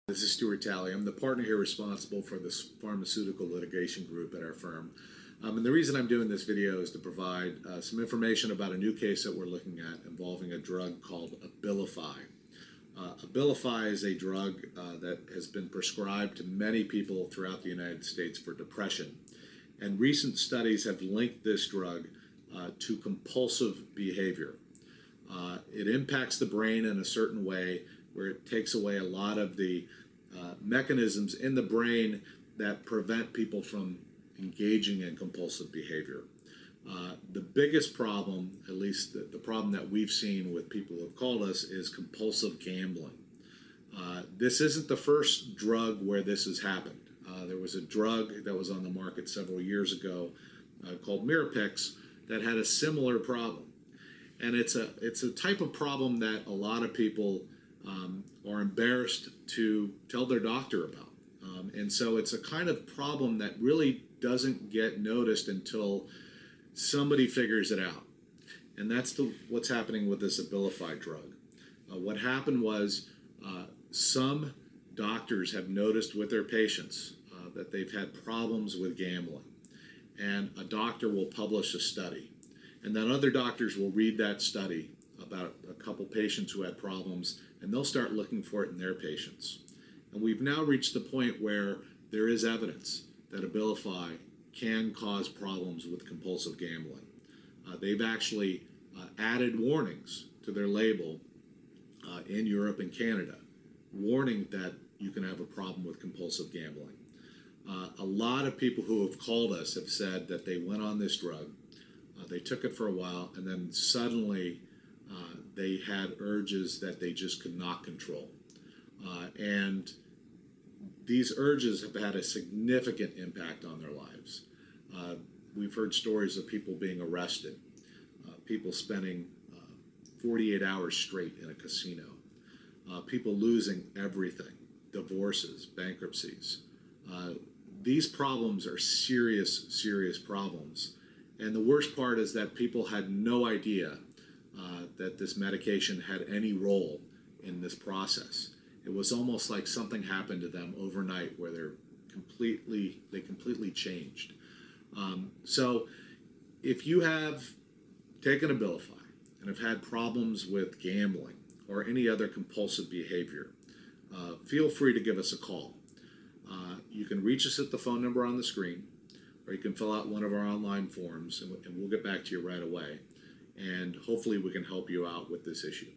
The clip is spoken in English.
This is Stuart Talley. I'm the partner here responsible for this pharmaceutical litigation group at our firm. And the reason I'm doing this video is to provide some information about a new case that we're looking at involving a drug called Abilify. Abilify is a drug that has been prescribed to many people throughout the United States for depression. And recent studies have linked this drug to compulsive behavior. It impacts the brain in a certain way where it takes away a lot of the mechanisms in the brain that prevent people from engaging in compulsive behavior. The biggest problem, at least the problem that we've seen with people who have called us, is compulsive gambling. This isn't the first drug where this has happened. There was a drug that was on the market several years ago called Mirapex that had a similar problem. And it's a type of problem that a lot of people are embarrassed to tell their doctor about. And so it's a kind of problem that really doesn't get noticed until somebody figures it out. And that's what's happening with this Abilify drug. What happened was some doctors have noticed with their patients that they've had problems with gambling. And a doctor will publish a study. And then other doctors will read that study about a couple patients who had problems, and they'll start looking for it in their patients. And we've now reached the point where there is evidence that Abilify can cause problems with compulsive gambling. They've actually added warnings to their label in Europe and Canada, warning that you can have a problem with compulsive gambling. A lot of people who have called us have said that they went on this drug, they took it for a while, and then suddenly they had urges that they just could not control. And these urges have had a significant impact on their lives. We've heard stories of people being arrested, people spending 48 hours straight in a casino, people losing everything, divorces, bankruptcies. These problems are serious, serious problems. And the worst part is that people had no idea that this medication had any role in this process. It was almost like something happened to them overnight where they completely changed. So if you have taken Abilify and have had problems with gambling or any other compulsive behavior, feel free to give us a call. You can reach us at the phone number on the screen, or you can fill out one of our online forms, and we'll get back to you right away. And hopefully we can help you out with this issue.